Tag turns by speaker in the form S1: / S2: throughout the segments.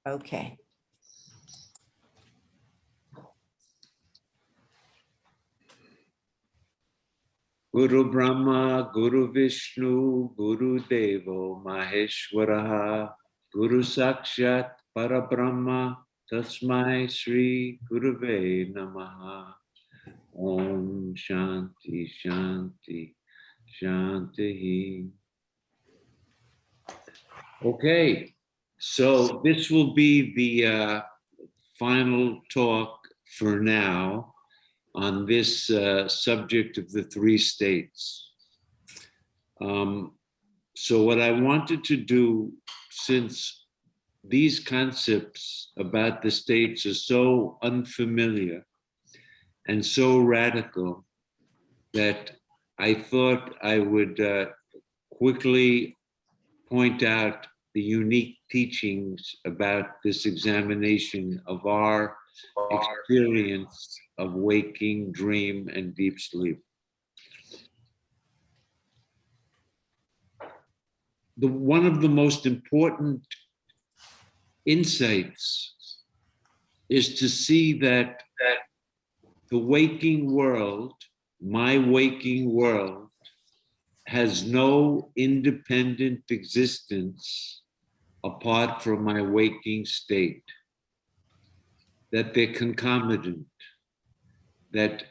S1: Okay.
S2: Guru Brahma, Guru Vishnu, Guru Devo Maheshwaraha, Guru Sakshat Parabrahma, Tasmai Sri Gurave Namaha. Om Shanti Shanti Shanti. Okay, so this will be the final talk for now on this subject of the three states. So what I wanted to do, since these concepts about the states are so unfamiliar and so radical, that I thought I would quickly point out the unique teachings about this examination of our experience of waking, dream, and deep sleep. One of the most important insights is to see that the waking world, my waking world, has no independent existence apart from my waking state. That they're concomitant, that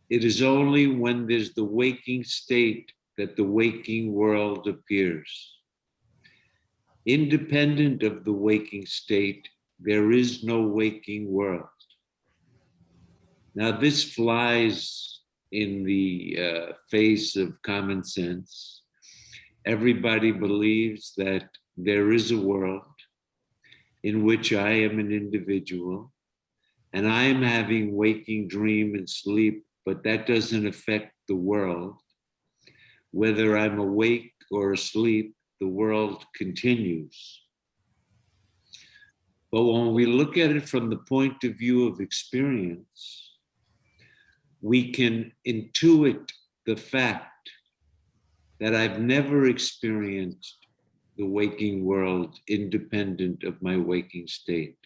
S2: it is only when there's the waking state that the waking world appears. Independent of the waking state, there is no waking world. Now, this flies in the face of common sense. Everybody believes that there is a world in which I am an individual and I am having waking, dream, and sleep, but that doesn't affect the world. Whether I'm awake or asleep, the world continues. But when we look at it from the point of view of experience, we can intuit the fact that I've never experienced the waking world independent of my waking state.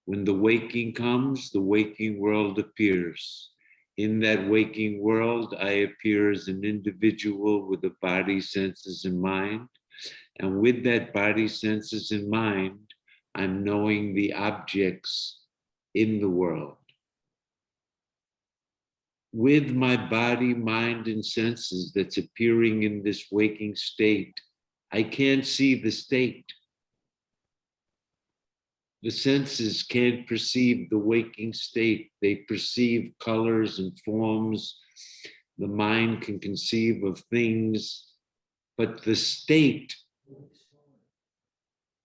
S2: When the waking comes, the waking world appears. In that waking world, I appear as an individual with a body, senses, and mind. And with that body, senses, and mind, I'm knowing the objects in the world. With my body, mind, and senses that's appearing in this waking state, I can't see the state. The senses can't perceive the waking state. They perceive colors and forms. The mind can conceive of things, but the state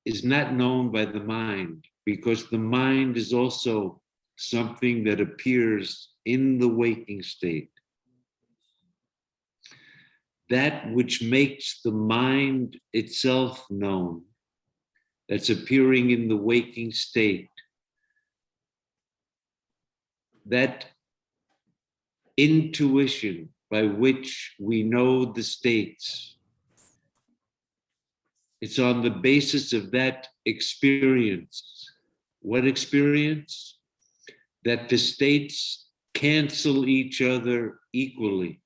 S2: is not known by the mind, because the mind is also something that appears in the waking state. That which makes the mind itself known, that's appearing in the waking state, that intuition by which we know the states, it's on the basis of that experience. What experience? That the states cancel each other equally.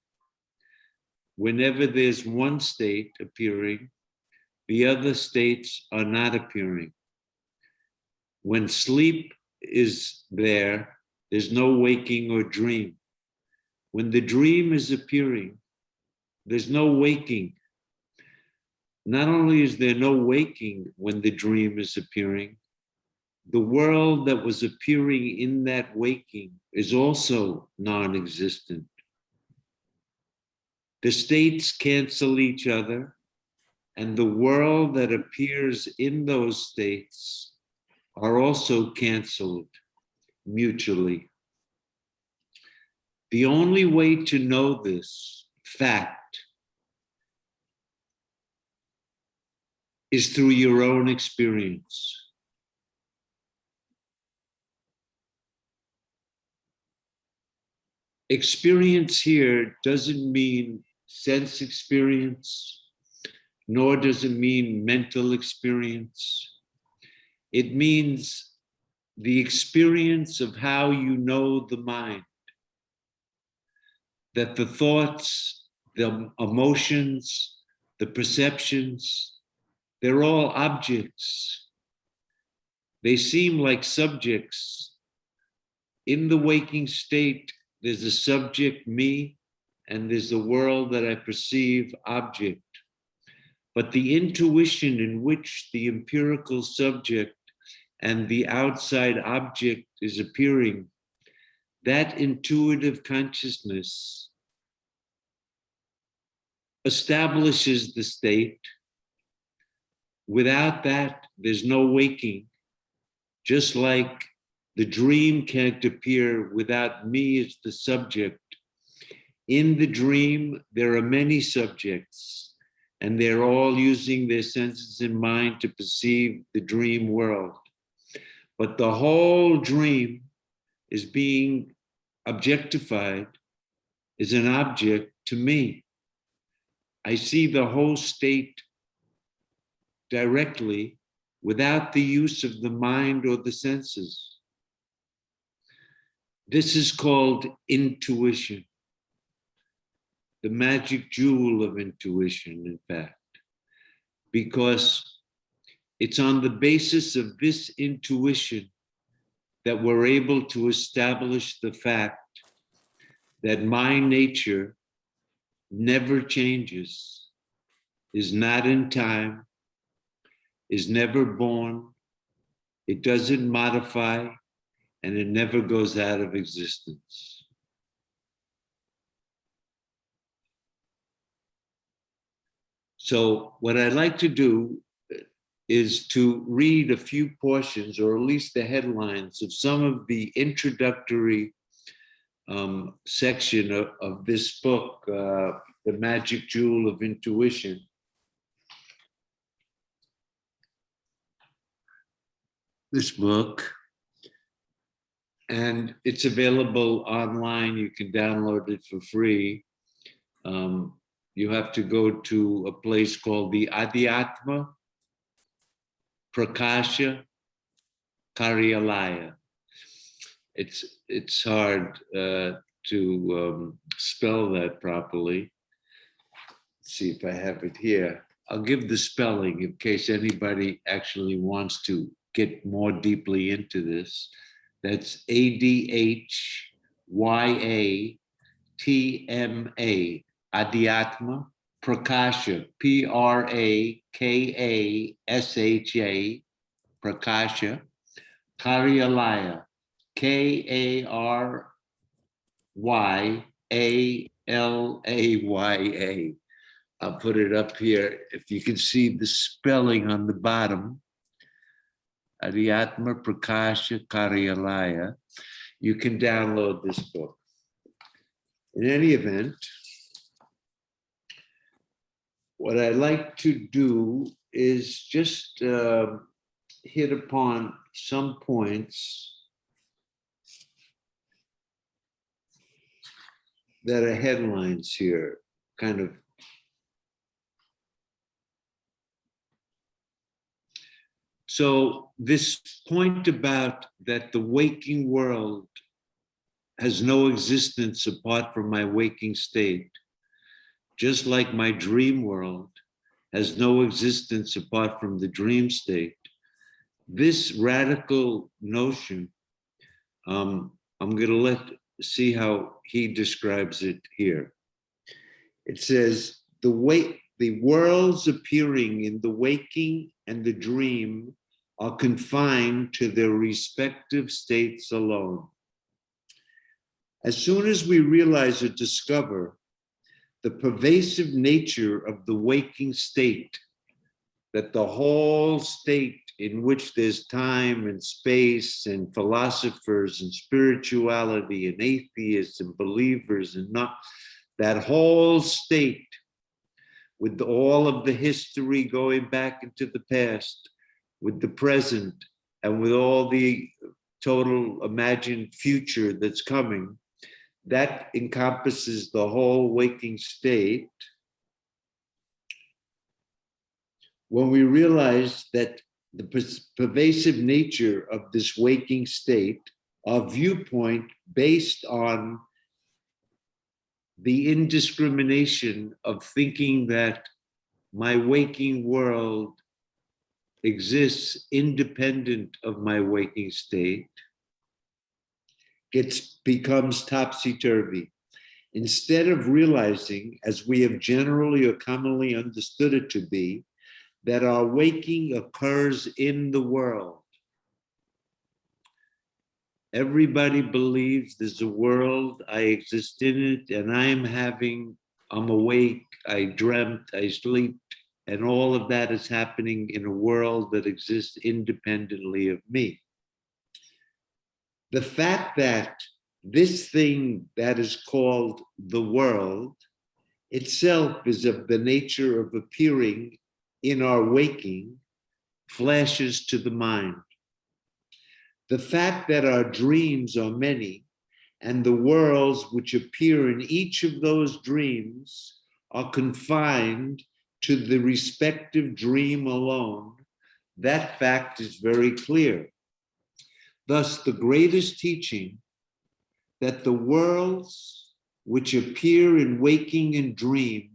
S2: Whenever there's one state appearing, the other states are not appearing. When sleep is there, there's no waking or dream. When the dream is appearing, there's no waking. Not only is there no waking when the dream is appearing, the world that was appearing in that waking is also non-existent. The states cancel each other, and the world that appears in those states are also canceled mutually. The only way to know this fact is through your own experience. Experience here doesn't mean sense experience, nor does it mean mental experience. It means the experience of how you know the mind, that the thoughts, the emotions, the perceptions, they're all objects. They seem like subjects. In the waking state, there's a subject, me, and there's the world that I perceive, object. But the intuition in which the empirical subject and the outside object is appearing, that intuitive consciousness establishes the state. Without that, there's no waking. Just like the dream can't appear without me as the subject. In the dream, there are many subjects, and they're all using their senses and mind to perceive the dream world. But the whole dream is being objectified as an object to me. I see the whole state directly without the use of the mind or the senses. This is called intuition, the magic jewel of intuition, in fact, because it's on the basis of this intuition that we're able to establish the fact that my nature never changes, is not in time, is never born, it doesn't modify, and it never goes out of existence. So what I'd like to do is to read a few portions, or at least the headlines, of some of the introductory section of this book, The Magic Jewel of Intuition. This book, and it's available online. You can download it for free. You have to go to a place called the Adhyatma Prakasha Karyalaya. It's hard to spell that properly. Let's see if I have it here. I'll give the spelling in case anybody actually wants to get more deeply into this. That's ADHYATMA, Adhyatma Prakasha, PRAKASHA, Prakasha, Karyalaya, KARYALAYA. I'll put it up here. If you can see the spelling on the bottom, Adhyatma Prakasha Karyalaya, you can download this book. In any event, what I like to do is just hit upon some points that are headlines here, kind of. So this point about that the waking world has no existence apart from my waking state, just like my dream world has no existence apart from the dream state. This radical notion, I'm going to see how he describes it here. It says, the worlds appearing in the waking and the dream are confined to their respective states alone. As soon as we realize or discover the pervasive nature of the waking state, that the whole state in which there's time and space and philosophers and spirituality and atheists and believers and not, that whole state with all of the history going back into the past, with the present, and with all the total imagined future that's coming, that encompasses the whole waking state. when we realize that the pervasive nature of this waking state, our viewpoint based on the indiscrimination of thinking that my waking world exists independent of my waking state, becomes topsy-turvy. Instead of realizing, as we have generally or commonly understood it to be, that our waking occurs in the world. Everybody believes there's a world, I exist in it, and I'm awake, I dreamt, I sleep, and all of that is happening in a world that exists independently of me. The fact that this thing that is called the world itself is of the nature of appearing in our waking flashes to the mind. The fact that our dreams are many and the worlds which appear in each of those dreams are confined to the respective dream alone, that fact is very clear. Thus, the greatest teaching that the worlds which appear in waking and dream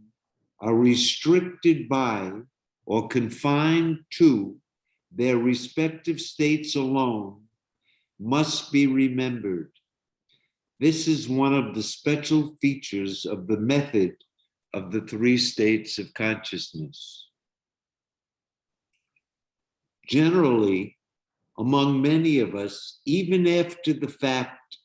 S2: are restricted by or confined to their respective states alone must be remembered. This is one of the special features of the method of the three states of consciousness. Generally, among many of us, even after the fact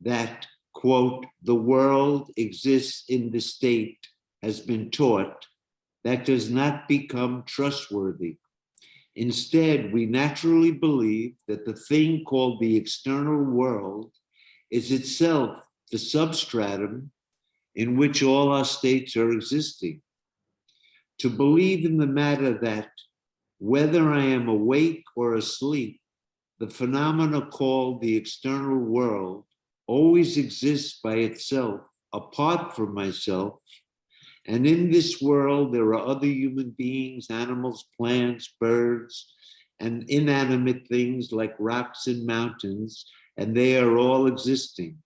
S2: that, quote, the world exists in the state has been taught, that does not become trustworthy. Instead, we naturally believe that the thing called the external world is itself the substratum in which all our states are existing. To believe in the matter that whether I am awake or asleep, the phenomena called the external world always exists by itself, apart from myself, and in this world there are other human beings, animals, plants, birds, and inanimate things like rocks and mountains, and they are all existing.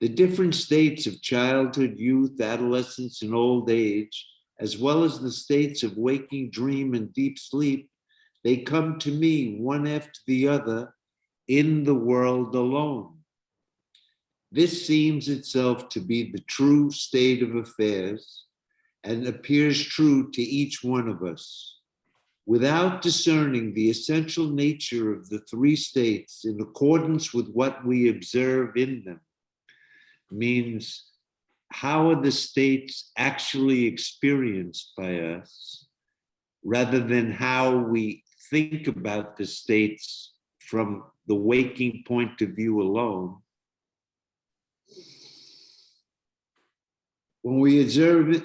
S2: The different states of childhood, youth, adolescence, and old age, as well as the states of waking, dream, and deep sleep, they come to me one after the other in the world alone. This seems itself to be the true state of affairs and appears true to each one of us. Without discerning the essential nature of the three states in accordance with what we observe in them, means how are the states actually experienced by us, rather than how we think about the states from the waking point of view alone. When we observe it,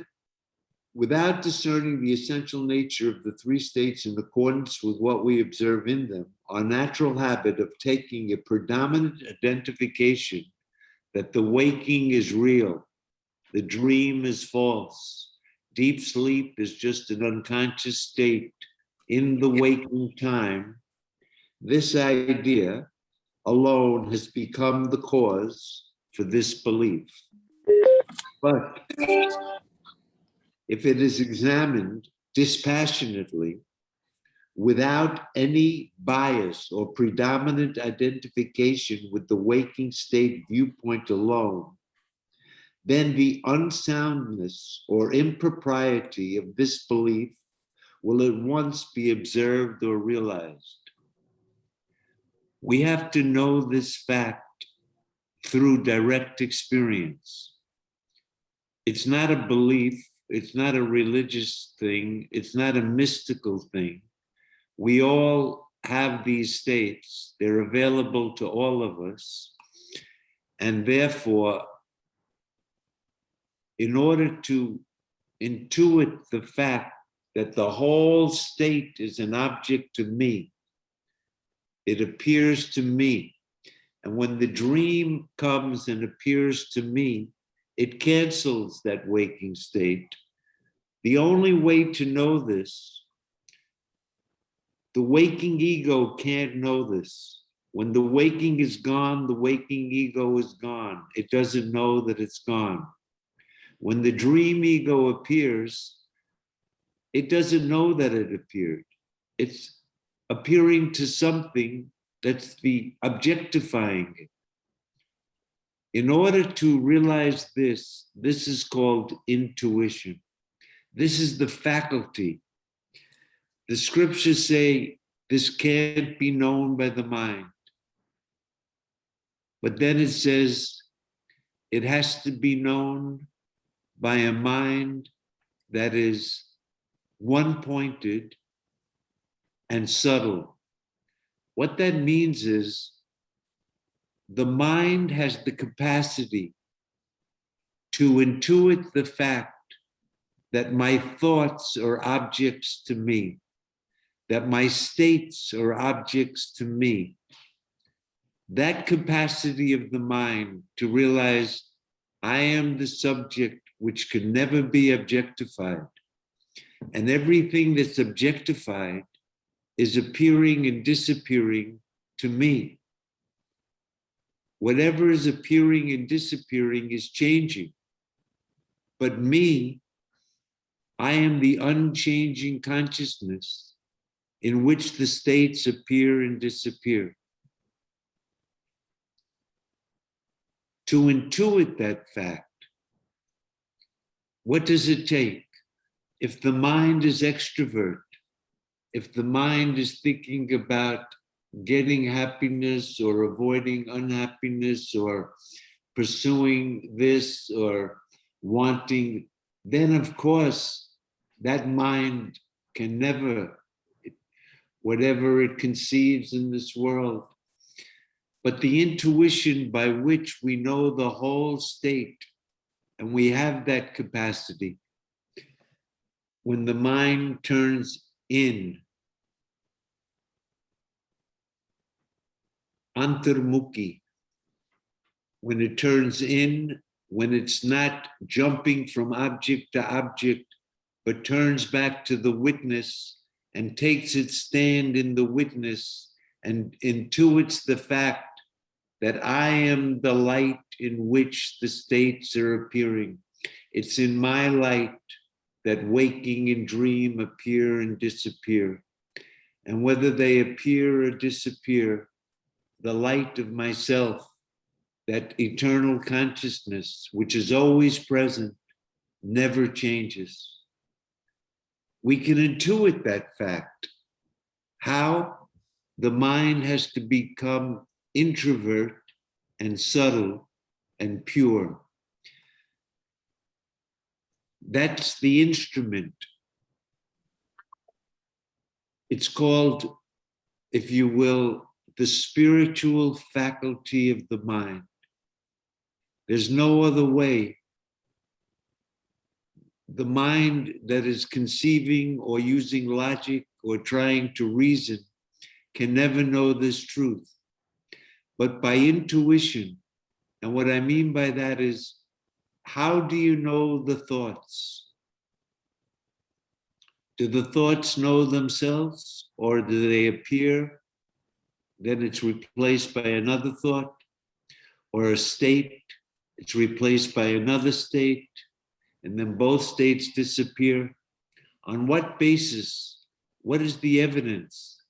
S2: without discerning the essential nature of the three states in accordance with what we observe in them, our natural habit of taking a predominant identification that the waking is real, the dream is false, deep sleep is just an unconscious state in the waking time, this idea alone has become the cause for this belief. But if it is examined dispassionately, without any bias or predominant identification with the waking state viewpoint alone, then the unsoundness or impropriety of this belief will at once be observed or realized. We have to know this fact through direct experience. It's not a belief, it's not a religious thing, it's not a mystical thing. We all have these states, they're available to all of us, and therefore, in order to intuit the fact that the whole state is an object to me, it appears to me, and when the dream comes and appears to me, it cancels that waking state. The only way to know this The waking ego can't know this. When the waking is gone, the waking ego is gone. It doesn't know that it's gone. When the dream ego appears, it doesn't know that it appeared. It's appearing to something that's the objectifying it. In order to realize this, this is called intuition. This is the faculty. The scriptures say this can't be known by the mind. But then it says it has to be known by a mind that is one-pointed and subtle. What that means is the mind has the capacity to intuit the fact that my thoughts are objects to me, that my states are objects to me. That capacity of the mind to realize I am the subject which can never be objectified, and everything that's objectified is appearing and disappearing to me. Whatever is appearing and disappearing is changing. But me, I am the unchanging consciousness in which the states appear and disappear. To intuit that fact, what does it take? If the mind is extrovert, if the mind is thinking about getting happiness or avoiding unhappiness or pursuing this or wanting, then of course that mind can never, whatever it conceives in this world. But the intuition by which we know the whole state, and we have that capacity, when the mind turns in, antarmukhi, when it turns in, when it's not jumping from object to object, but turns back to the witness and takes its stand in the witness and intuits the fact that I am the light in which the states are appearing. It's in my light that waking and dream appear and disappear. And whether they appear or disappear, the light of myself, that eternal consciousness, which is always present, never changes. We can intuit that fact. How? The mind has to become introvert and subtle and pure. That's the instrument. It's called, if you will, the spiritual faculty of the mind. There's no other way. The mind that is conceiving or using logic or trying to reason can never know this truth. But by intuition, and what I mean by that is, how do you know the thoughts? Do the thoughts know themselves, or do they appear? Then it's replaced by another thought, or a state, it's replaced by another state, and then both states disappear. On what basis? What is the evidence?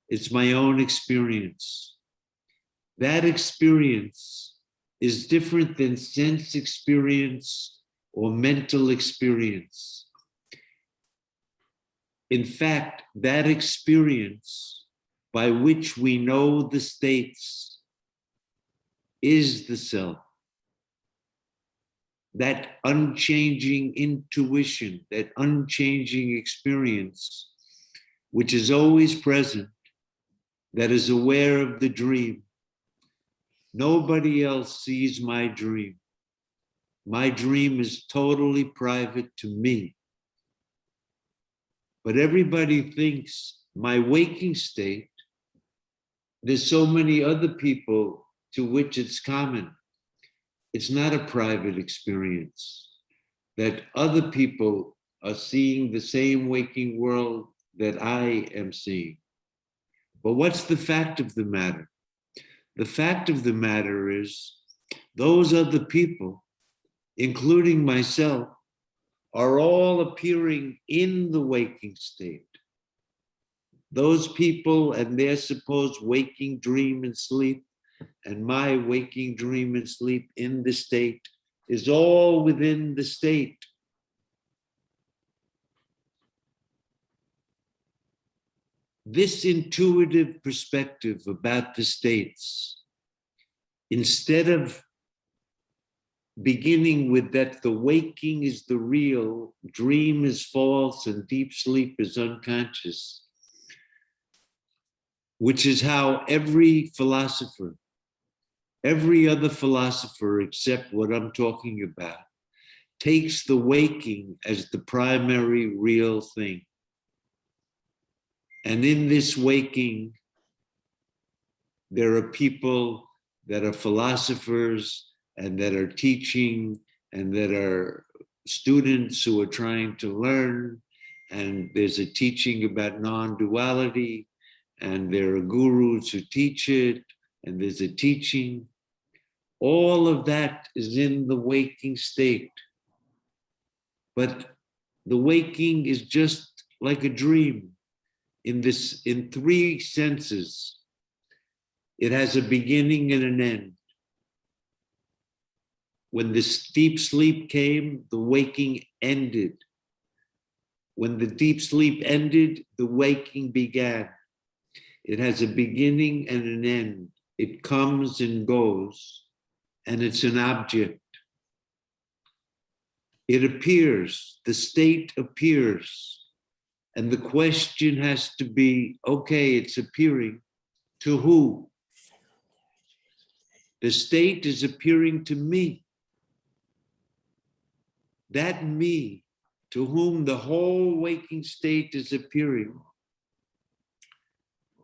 S2: It's my own experience. That experience is different than sense experience or mental experience. In fact, that experience by which we know the states is the self. That unchanging intuition, that unchanging experience, which is always present, that is aware of the dream. Nobody else sees my dream. My dream is totally private to me. But everybody thinks my waking state, there's so many other people to which it's common. It's not a private experience, that other people are seeing the same waking world that I am seeing. But what's the fact of the matter? The fact of the matter is those other people, including myself, are all appearing in the waking state. Those people and their supposed waking dream and sleep, and my waking dream and sleep in the state is all within the state. This intuitive perspective about the states, instead of beginning with that the waking is the real, dream is false, and deep sleep is unconscious, which is how every philosopher, every other philosopher except what I'm talking about, takes the waking as the primary real thing. And in this waking, there are people that are philosophers and that are teaching and that are students who are trying to learn. And there's a teaching about non-duality, and there are gurus who teach it, and there's a teaching. All of that is in the waking state. But the waking is just like a dream in three senses. It has a beginning and an end. When this deep sleep came, the waking ended. When the deep sleep ended, the waking began. It has a beginning and an end. It comes and goes, and it's an object. It appears, the state appears, and the question has to be, okay, it's appearing to who? The state is appearing to me. That me, to whom the whole waking state is appearing,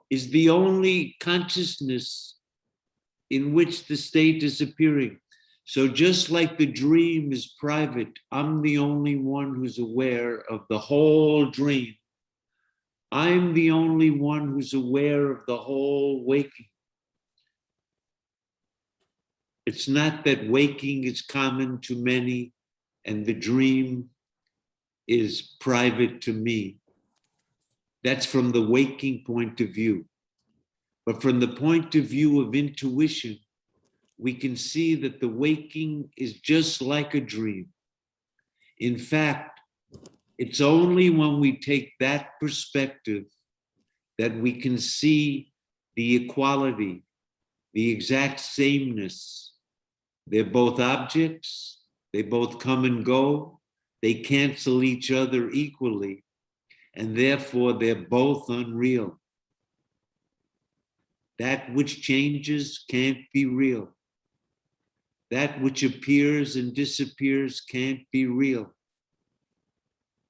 S2: is the only consciousness in which the state is appearing. So just like the dream is private, I'm the only one who's aware of the whole dream. I'm the only one who's aware of the whole waking. It's not that waking is common to many and the dream is private to me. That's from the waking point of view. But from the point of view of intuition, we can see that the waking is just like a dream. In fact, it's only when we take that perspective that we can see the equality, the exact sameness. They're both objects, they both come and go, they cancel each other equally, and therefore they're both unreal. That which changes can't be real. That which appears and disappears can't be real.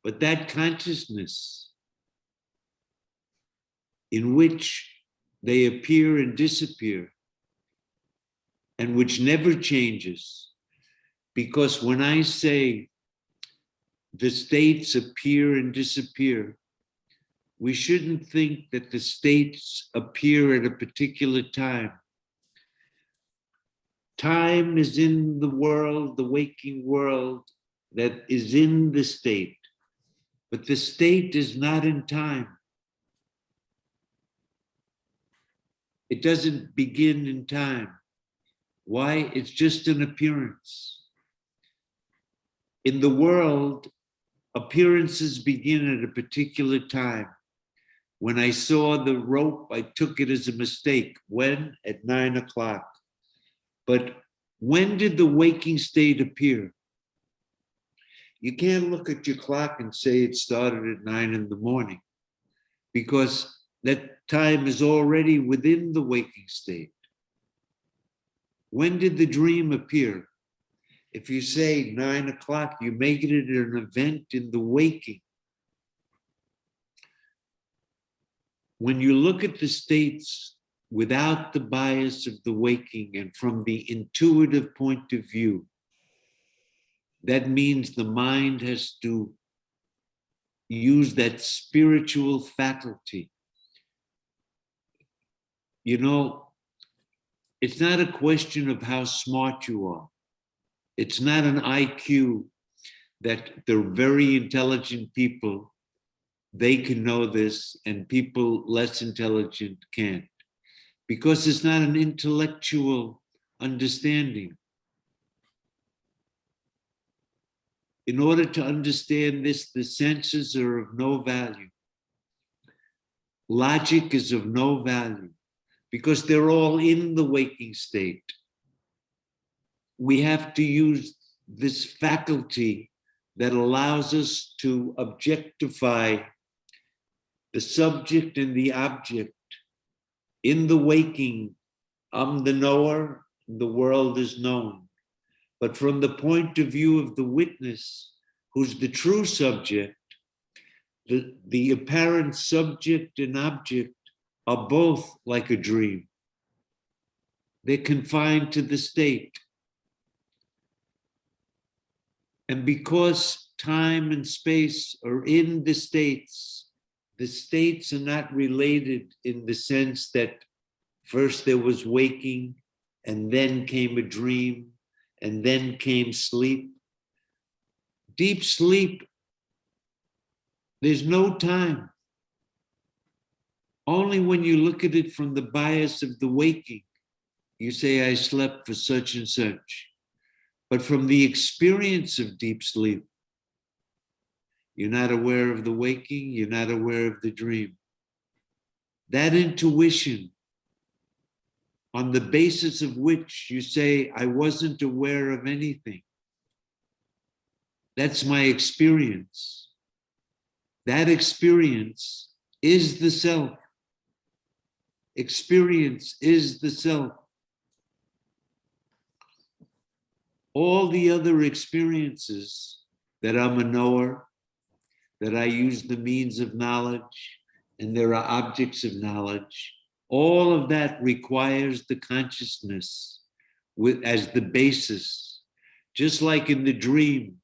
S2: But that consciousness in which they appear and disappear, and which never changes, because when I say the states appear and disappear, we shouldn't think that the states appear at a particular time. Time is in the world, the waking world, that is in the state, but the state is not in time. It doesn't begin in time. Why? It's just an appearance. In the world, appearances begin at a particular time. When I saw the rope, I took it as a mistake. When? At 9 o'clock. But when did the waking state appear? You can't look at your clock and say it started at 9 in the morning, because that time is already within the waking state. When did the dream appear? If you say 9 o'clock, you make it an event in the waking. When you look at the states without the bias of the waking and from the intuitive point of view, that means the mind has to use that spiritual faculty you know, it's not a question of how smart you are. It's not an IQ that the very intelligent people, they can know this and people less intelligent can't. Because it's not an intellectual understanding. In order to understand this, the senses are of no value. Logic is of no value because they're all in the waking state. We have to use this faculty that allows us to objectify the subject and the object. In the waking, I'm the knower, the world is known. But from the point of view of the witness, who's the true subject, the apparent subject and object are both like a dream. They're confined to the state. And because time and space are in the states are not related in the sense that first there was waking, and then came a dream, and then came sleep. Deep sleep, there's no time. Only when you look at it from the bias of the waking, you say, I slept for such and such. But from the experience of deep sleep, you're not aware of the waking, you're not aware of the dream. That intuition, on the basis of which you say, I wasn't aware of anything. That's my experience. That experience is the self. Experience is the self. All the other experiences that I'm a knower, that I use the means of knowledge, and there are objects of knowledge, all of that requires the consciousness as the basis. Just like in the dream,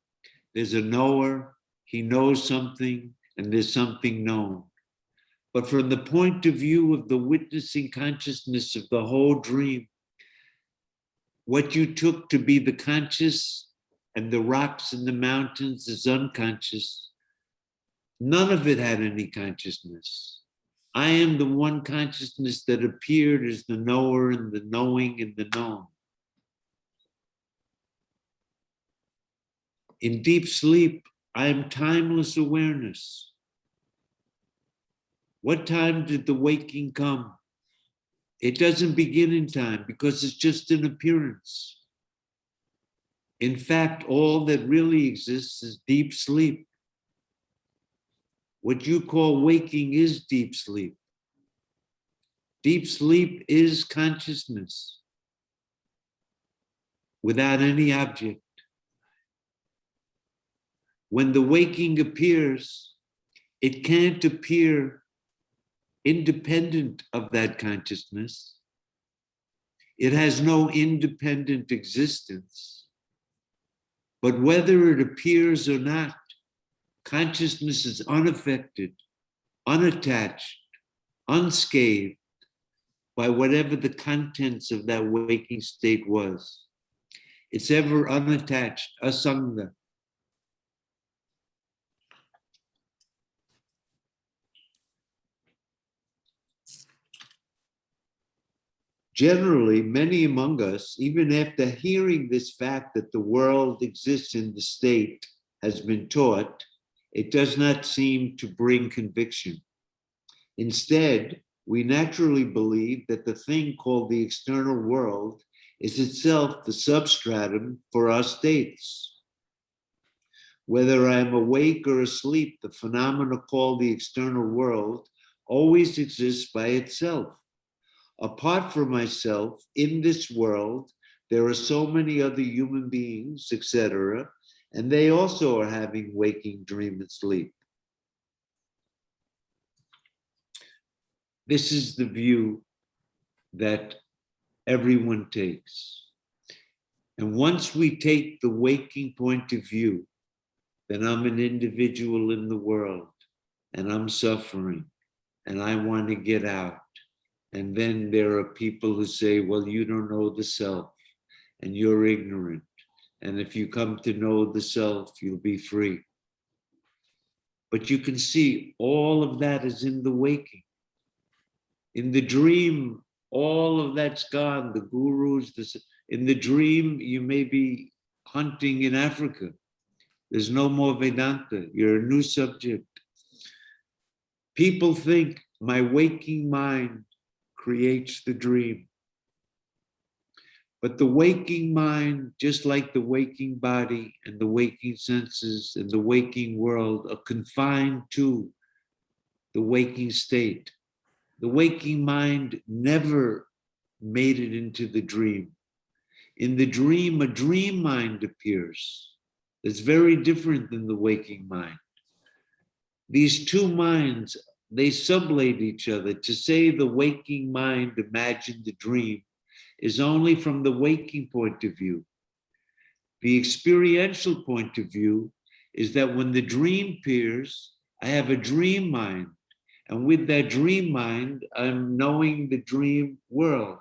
S2: there's a knower, he knows something, and there's something known. But from the point of view of the witnessing consciousness of the whole dream, what you took to be the conscious and the rocks and the mountains is unconscious. None of it had any consciousness. I am the one consciousness that appeared as the knower and the knowing and the known. In deep sleep, I am timeless awareness. What time did the waking come? It doesn't begin in time because it's just an appearance. In fact, all that really exists is deep sleep. What you call waking is deep sleep. Deep sleep is consciousness without any object. When the waking appears, it can't appear independent of that consciousness. It has no independent existence. But whether it appears or not, consciousness is unaffected, unattached, unscathed by whatever the contents of that waking state was. It's ever unattached, asanga. Generally, many among us, even after hearing this fact that the world exists in the state has been taught, it does not seem to bring conviction. Instead, we naturally believe that the thing called the external world is itself the substratum for our states. Whether I am awake or asleep, the phenomena called the external world always exists by itself. Apart from myself, in this world, there are so many other human beings, etc., and they also are having waking, dream, and sleep. This is the view that everyone takes. And once we take the waking point of view, then I'm an individual in the world, and I'm suffering, and I want to get out, And then there are people who say, well, you don't know the self and you're ignorant. And if you come to know the self, you'll be free. But you can see all of that is in the waking. In the dream, all of that's gone. The gurus, in the dream, you may be hunting in Africa. There's no more Vedanta. You're a new subject. People think my waking mind creates the dream. But the waking mind, just like the waking body and the waking senses and the waking world, are confined to the waking state. The waking mind never made it into the dream. In the dream, a dream mind appears. It's very different than the waking mind. These two minds, they sublate each other. To say the waking mind imagined the dream is only from the waking point of view. The experiential point of view is that when the dream appears, I have a dream mind. And with that dream mind, I'm knowing the dream world.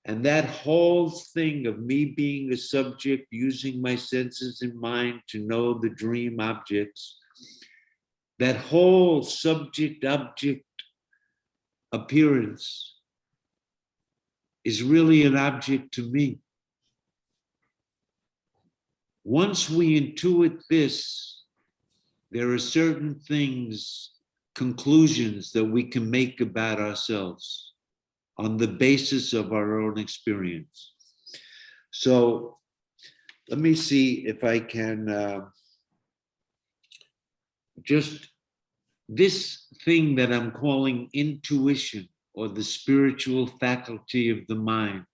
S2: And that whole thing of me being a subject, using my senses and mind to know the dream objects, that whole subject-object appearance is really an object to me. Once we intuit this, there are certain things, conclusions that we can make about ourselves on the basis of our own experience. So let me see if I can just, this thing that I'm calling intuition, or the spiritual faculty of the mind,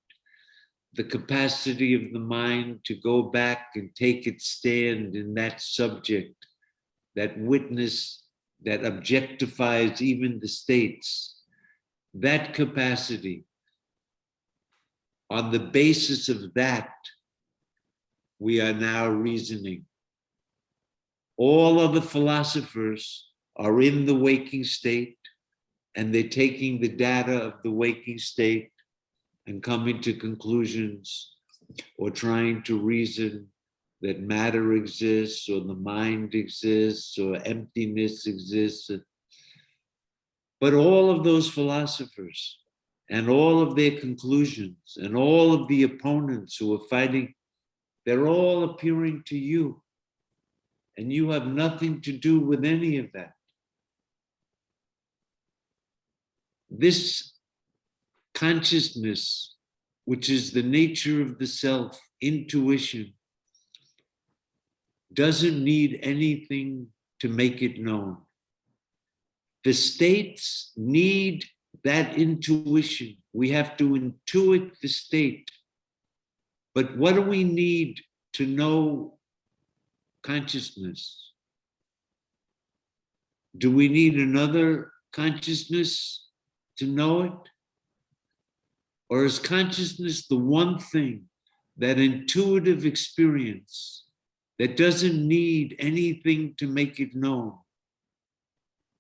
S2: the capacity of the mind to go back and take its stand in that subject, that witness, that objectifies even the states, that capacity, on the basis of that, we are now reasoning. All other philosophers are in the waking state, and they're taking the data of the waking state and coming to conclusions, or trying to reason that matter exists, or the mind exists, or emptiness exists. But all of those philosophers and all of their conclusions and all of the opponents who are fighting, they're all appearing to you. And you have nothing to do with any of that. This consciousness, which is the nature of the self, intuition, doesn't need anything to make it known. The states need that intuition. We have to intuit the state. But what do we need to know consciousness? Do we need another consciousness to know it? Or is consciousness the one thing, that intuitive experience that doesn't need anything to make it known?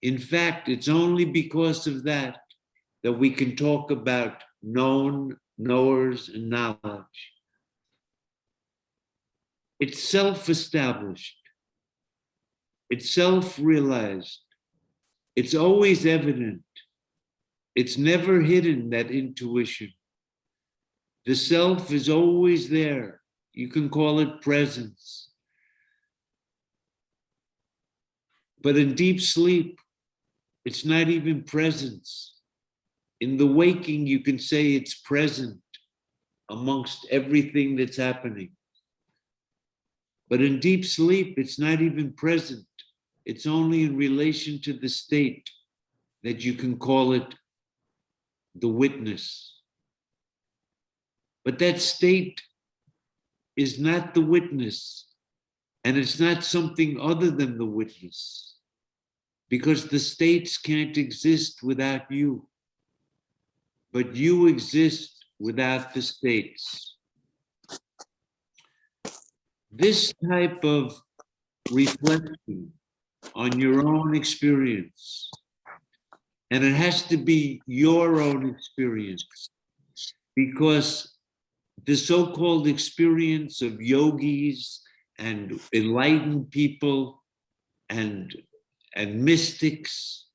S2: In fact, it's only because of that that we can talk about known, knowers, and knowledge. It's self-established. It's self-realized. It's always evident. It's never hidden, that intuition. The self is always there. You can call it presence. But in deep sleep, it's not even presence. In the waking, you can say it's present amongst everything that's happening. But in deep sleep, it's not even present. It's only in relation to the state that you can call it the witness. But that state is not the witness, and it's not something other than the witness, because the states can't exist without you, but you exist without the states. This type of reflection on your own experience And it has to be your own experience, because the so-called experience of yogis and enlightened people and mystics,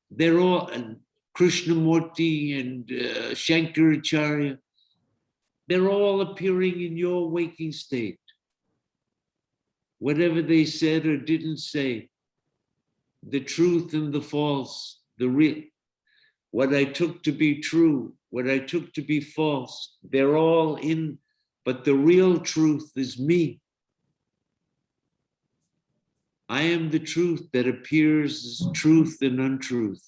S2: they're all, and Krishnamurti and Shankaracharya, they're all appearing in your waking state. Whatever they said or didn't say, the truth and the false, the real, what I took to be true, what I took to be false, they're all in, but the real truth is me. I am the truth that appears as truth and untruth.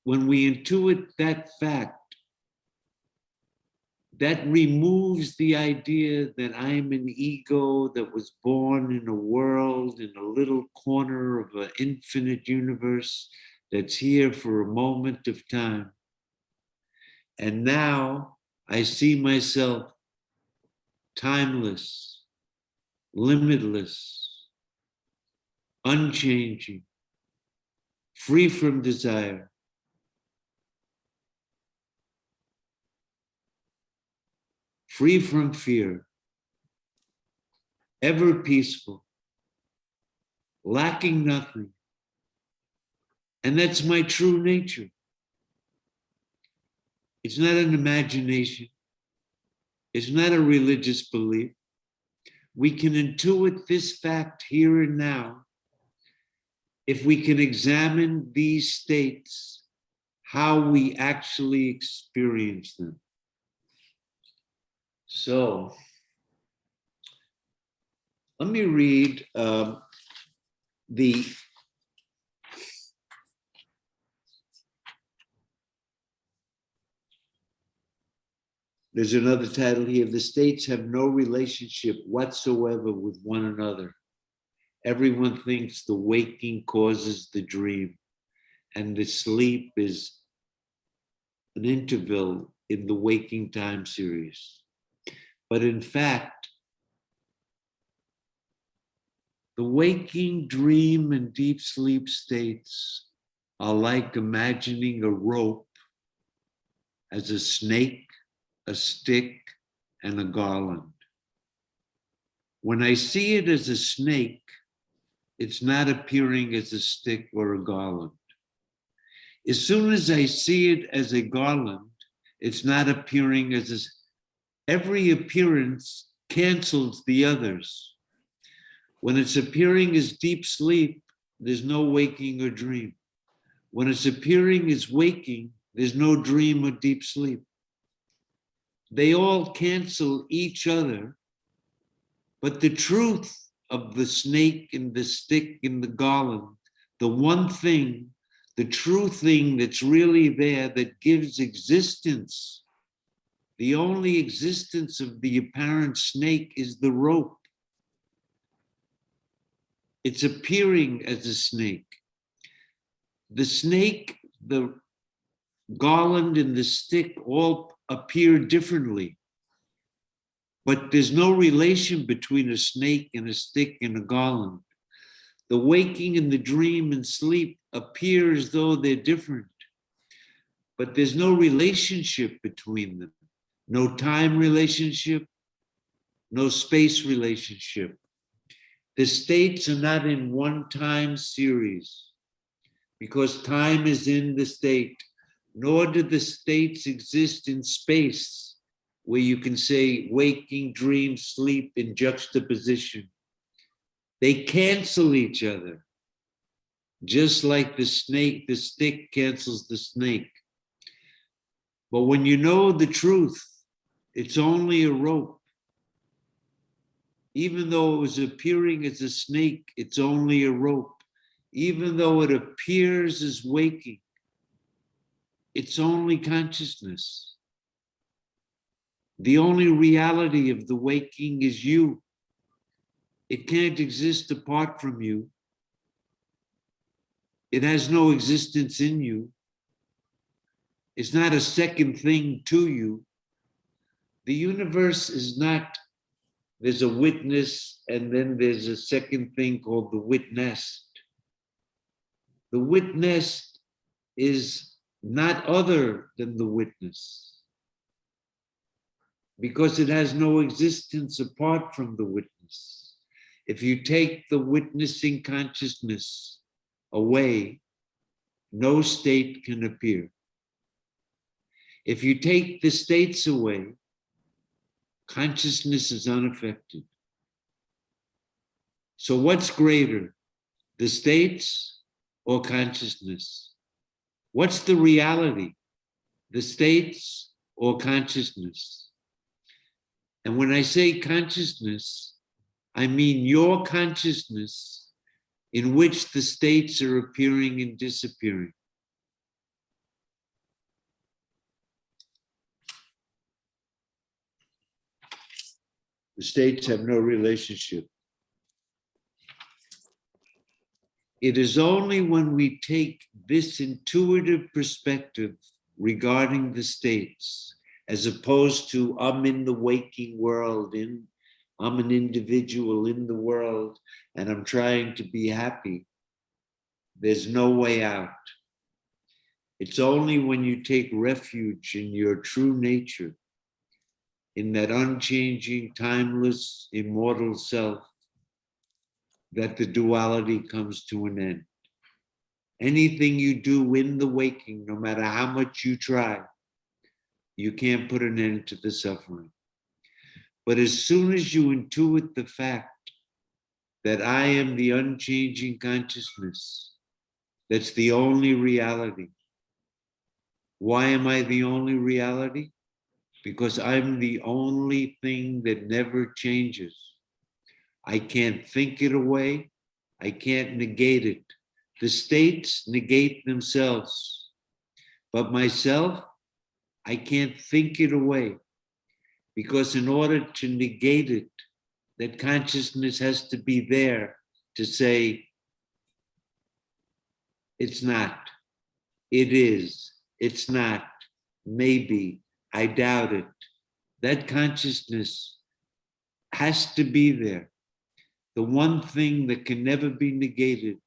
S2: When we intuit that fact, that removes the idea that I'm an ego that was born in a world, in a little corner of an infinite universe that's here for a moment of time. And now I see myself timeless, limitless, unchanging, free from desire. Free from fear, ever peaceful, lacking nothing. And that's my true nature. It's not an imagination. It's not a religious belief. We can intuit this fact here and now if we can examine these states, how we actually experience them. So let me read there's another title here. The states have no relationship whatsoever with one another. Everyone thinks the waking causes the dream, and the sleep is an interval in the waking time series. But in fact, the waking, dream, and deep sleep states are like imagining a rope as a snake, a stick, and a garland. When I see it as a snake, it's not appearing as a stick or a garland. As soon as I see it as a garland, it's not appearing as a, every appearance cancels the others. When it's appearing as deep sleep, there's no waking or dream. When it's appearing as waking, there's no dream or deep sleep. They all cancel each other, but the truth of the snake and the stick and the garland, the one thing, the true thing that's really there that gives existence, the only existence of the apparent snake is the rope. It's appearing as a snake. The snake, the garland, and the stick all appear differently, but there's no relation between a snake and a stick and a garland. The waking and the dream and sleep appear as though they're different, but there's no relationship between them. No time relationship, no space relationship. The states are not in one time series because time is in the state, nor do the states exist in space where you can say waking, dream, sleep in juxtaposition. They cancel each other, just like the snake, the stick cancels the snake. But when you know the truth, it's only a rope. Even though it was appearing as a snake, it's only a rope. Even though it appears as waking, it's only consciousness. The only reality of the waking is you. It can't exist apart from you. It has no existence in you. It's not a second thing to you. The universe is not there's a witness, and then there's a second thing called the witnessed. The witnessed is not other than the witness, because it has no existence apart from the witness. If you take the witnessing consciousness away, no state can appear. If you take the states away, consciousness is unaffected. So what's greater, the states or consciousness? What's the reality, the states or consciousness? And when I say consciousness, I mean your consciousness in which the states are appearing and disappearing. The states have no relationship. It is only when we take this intuitive perspective regarding the states, as opposed to I'm in the waking world, I'm an individual in the world, and I'm trying to be happy. There's no way out. It's only when you take refuge in your true nature, in that unchanging, timeless, immortal self, that the duality comes to an end. Anything you do in the waking, no matter how much you try, you can't put an end to the suffering. But as soon as you intuit the fact that I am the unchanging consciousness, that's the only reality. Why am I the only reality? Because I'm the only thing that never changes. I can't think it away. I can't negate it. The states negate themselves. But myself, I can't think it away. Because in order to negate it, that consciousness has to be there to say, it's not, it is, it's not, maybe, I doubt it. That consciousness has to be there. The one thing that can never be negated,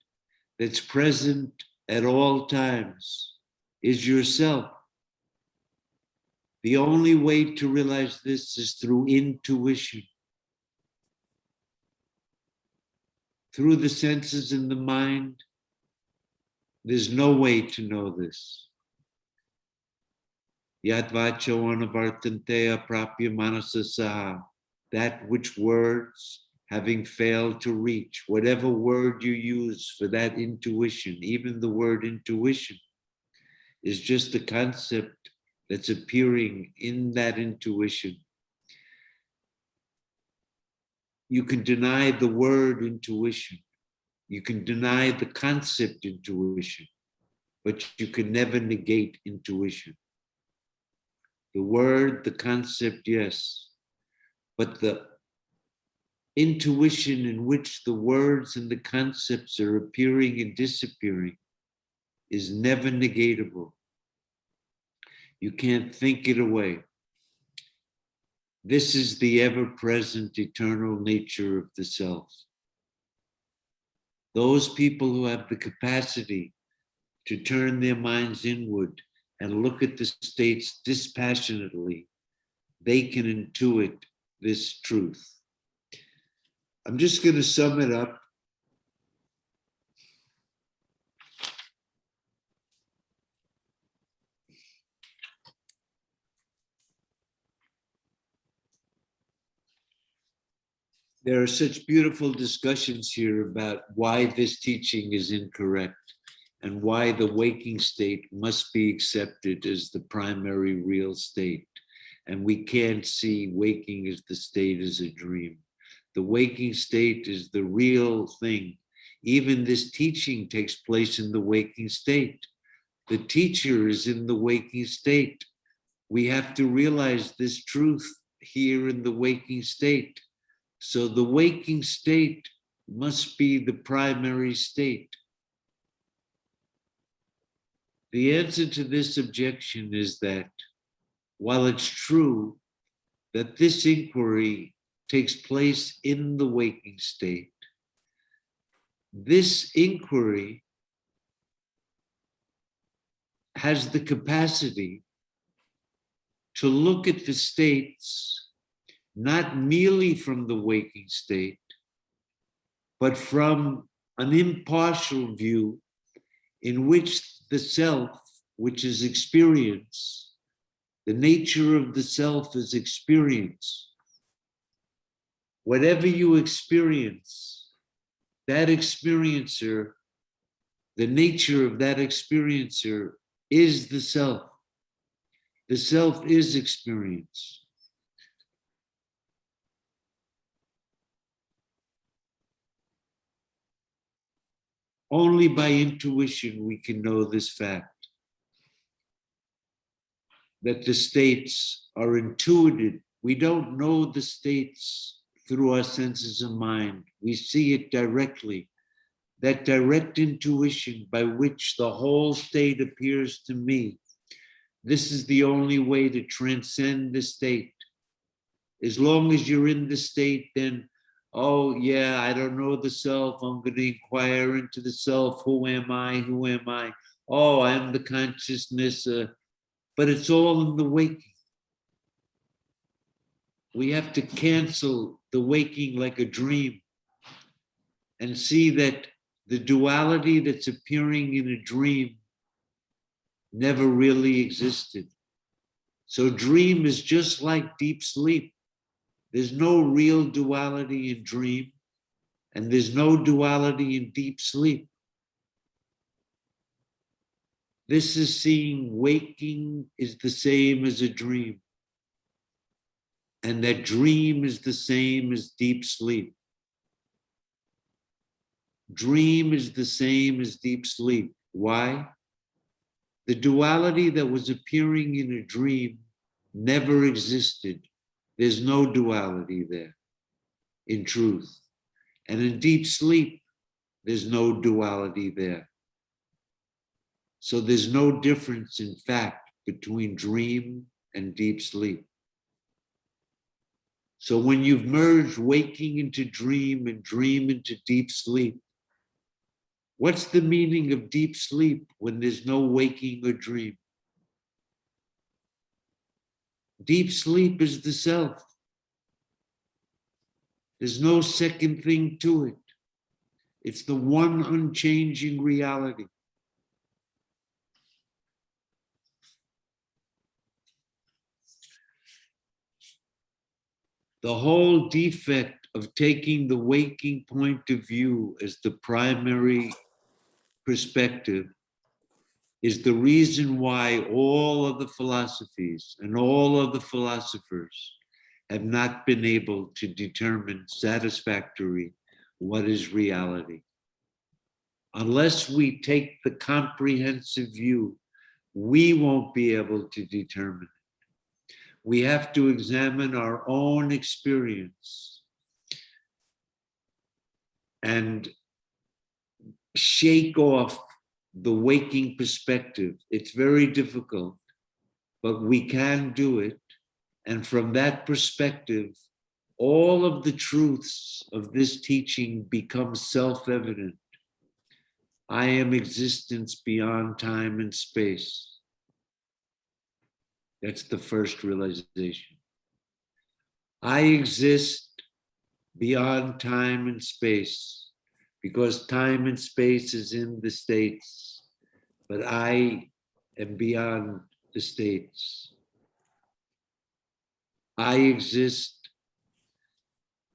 S2: that's present at all times, is yourself. The only way to realize this is through intuition. Through the senses and the mind, there's no way to know this. Yad vacho anavartanteya prapya manasa saha. That which words, having failed to reach, whatever word you use for that intuition, even the word intuition, is just a concept that's appearing in that intuition. You can deny the word intuition. You can deny the concept intuition, but you can never negate intuition. The word, the concept, yes, but the intuition in which the words and the concepts are appearing and disappearing is never negatable. You can't think it away. This is the ever-present eternal nature of the self. Those people who have the capacity to turn their minds inward and look at the states dispassionately, they can intuit this truth. I'm just going to sum it up. There are such beautiful discussions here about why this teaching is incorrect and why the waking state must be accepted as the primary real state. And we can't see waking as the state as a dream. The waking state is the real thing. Even this teaching takes place in the waking state. The teacher is in the waking state. We have to realize this truth here in the waking state. So the waking state must be the primary state. The answer to this objection is that while it's true that this inquiry takes place in the waking state. This inquiry has the capacity to look at the states not merely from the waking state, but from an impartial view in which the self, which is experience, the nature of the self is experience. Whatever you experience, that experiencer, the nature of that experiencer is the self. The self is experience. Only by intuition we can know this fact, that the states are intuited. We don't know the states through our senses of mind. We see it directly. That direct intuition by which the whole state appears to me. This is the only way to transcend the state. As long as you're in the state, then, oh yeah, I don't know the self. I'm going to inquire into the self. Who am I? Who am I? Oh, I'm the consciousness. But it's all in the waking. We have to cancel the waking like a dream and see that the duality that's appearing in a dream never really existed. So dream is just like deep sleep. There's no real duality in dream, and there's no duality in deep sleep. This is seeing waking is the same as a dream, and that dream is the same as deep sleep. Dream is the same as deep sleep. Why? The duality that was appearing in a dream never existed. There's no duality there, in truth. And in deep sleep, there's no duality there. So there's no difference, in fact, between dream and deep sleep. So when you've merged waking into dream and dream into deep sleep, what's the meaning of deep sleep when there's no waking or dream? Deep sleep is the self. There's no second thing to it. It's the one unchanging reality. The whole defect of taking the waking point of view as the primary perspective is the reason why all of the philosophies and all of the philosophers have not been able to determine satisfactorily what is reality. Unless we take the comprehensive view, we won't be able to determine it. We have to examine our own experience and shake off the waking perspective. It's very difficult, but we can do it. And from that perspective, all of the truths of this teaching become self-evident. I am existence beyond time and space. That's the first realization. I exist beyond time and space because time and space is in the states, but I am beyond the states. I exist.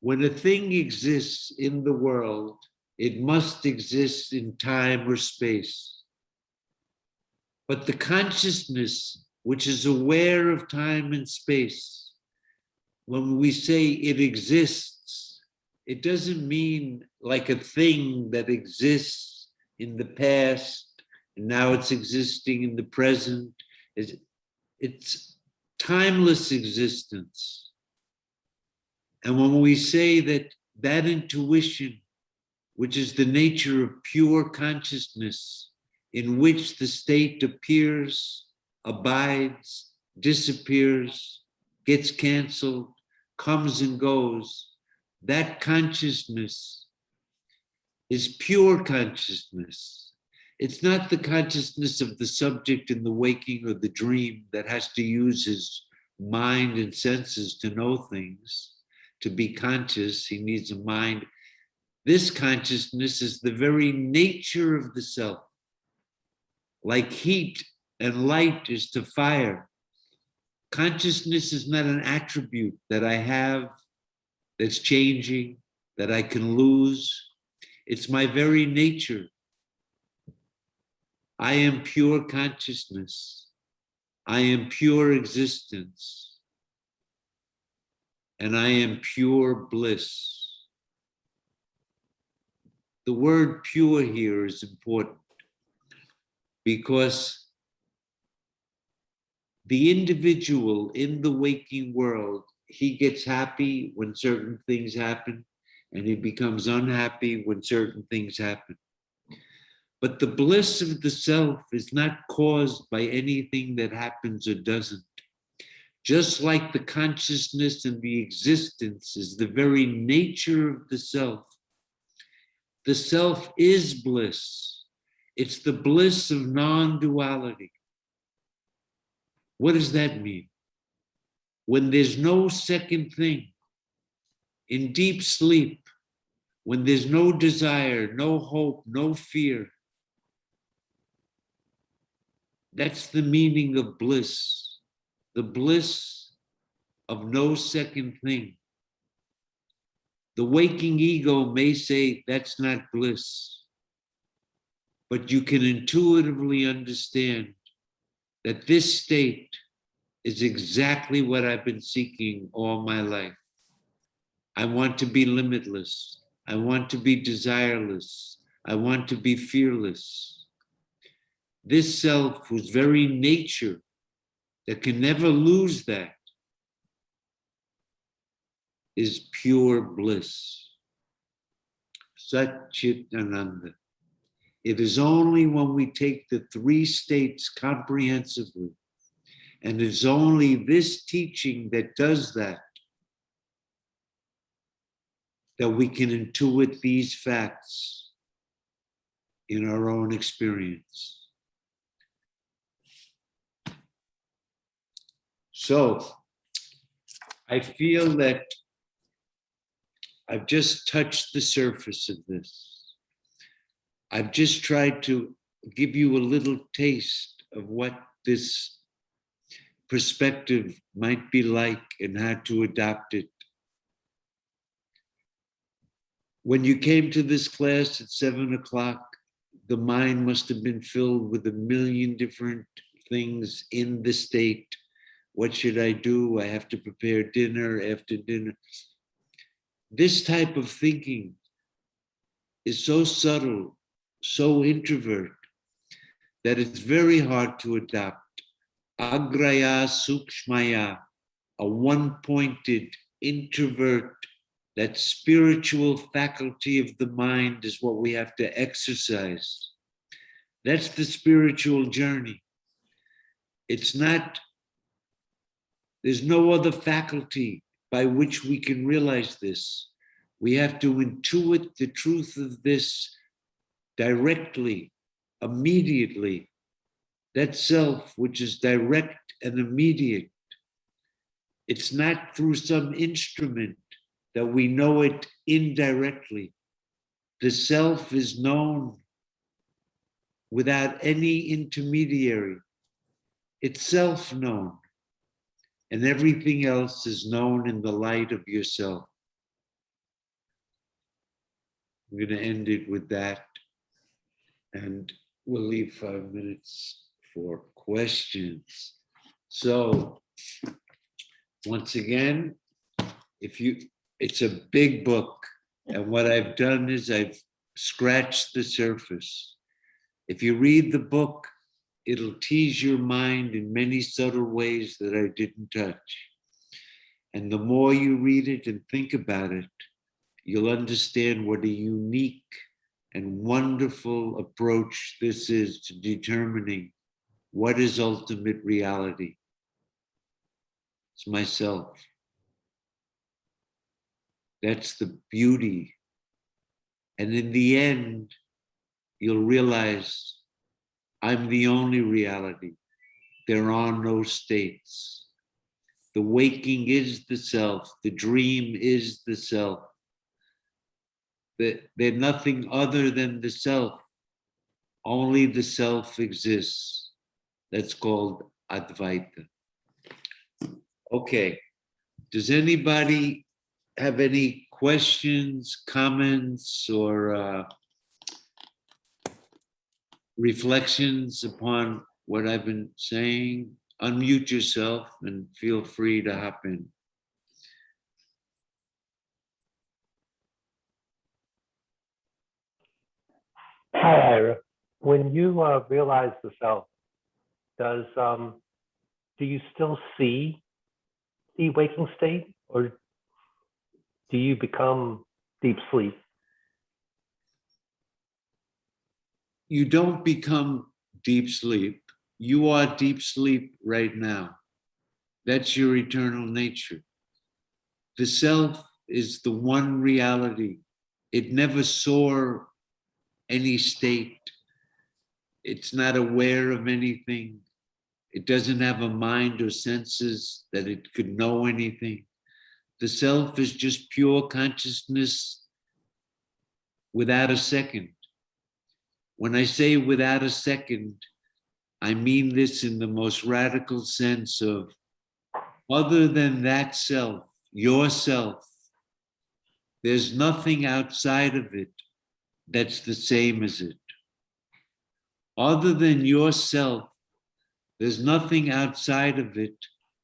S2: When a thing exists in the world, it must exist in time or space. But the consciousness, which is aware of time and space, when we say it exists, it doesn't mean like a thing that exists in the past and now it's existing in the present. It's timeless existence. And when we say that that intuition, which is the nature of pure consciousness, in which the state appears, abides, disappears, gets canceled, comes and goes, that consciousness is pure consciousness. It's not the consciousness of the subject in the waking or the dream that has to use his mind and senses to know things, to be conscious. He needs a mind. This consciousness is the very nature of the self. Like heat and light is to fire. Consciousness is not an attribute that I have, that's changing, that I can lose. It's my very nature. I am pure consciousness. I am pure existence. And I am pure bliss. The word pure here is important because the individual in the waking world, he gets happy when certain things happen, and he becomes unhappy when certain things happen. But the bliss of the self is not caused by anything that happens or doesn't. Just like the consciousness and the existence is the very nature of the self is bliss. It's the bliss of non-duality. What does that mean? When there's no second thing, in deep sleep, when there's no desire, no hope, no fear, that's the meaning of bliss, the bliss of no second thing. The waking ego may say that's not bliss, but you can intuitively understand that this state is exactly what I've been seeking all my life. I want to be limitless. I want to be desireless. I want to be fearless. This self, whose very nature, that can never lose that, is pure bliss. Sat Chit Ananda. It is only when we take the three states comprehensively, and it's only this teaching that does that, that we can intuit these facts in our own experience. So, I feel that I've just touched the surface of this. I've just tried to give you a little taste of what this perspective might be like and how to adopt it. When you came to this class at 7 o'clock, the mind must have been filled with a million different things in the state. What should I do? I have to prepare dinner after dinner. This type of thinking is so subtle, so introvert, that it's very hard to adopt. Agraya Sukshmaya, a one-pointed introvert, that spiritual faculty of the mind is what we have to exercise. That's the spiritual journey. It's not, there's no other faculty by which we can realize this. We have to intuit the truth of this directly, immediately. That self, which is direct and immediate. It's not through some instrument that we know it indirectly. The self is known without any intermediary. It's self-known, and everything else is known in the light of yourself. I'm going to end it with that, and we'll leave 5 minutes for questions. So, once again, it's a big book, and what I've done is I've scratched the surface. If you read the book, it'll tease your mind in many subtle ways that I didn't touch. And the more you read it and think about it, you'll understand what a unique and wonderful approach this is to determining what is ultimate reality. It's myself. That's the beauty. And in the end, you'll realize I'm the only reality. There are no states. The waking is the self. The dream is the self. They're nothing other than the self. Only the self exists. That's called Advaita. Okay. Does anybody have any questions, comments, or reflections upon what I've been saying? Unmute yourself and feel free to hop in.
S1: Hi, Ira. When you realize the self, do you still see the waking state, or do you become deep sleep?
S2: You don't become deep sleep. You are deep sleep right now. That's your eternal nature. The self is the one reality. It never saw any state. It's not aware of anything. It doesn't have a mind or senses that it could know anything. The self is just pure consciousness without a second. When I say without a second, I mean this in the most radical sense of, other than that self, yourself, there's nothing outside of it that's the same as it. Other than yourself, there's nothing outside of it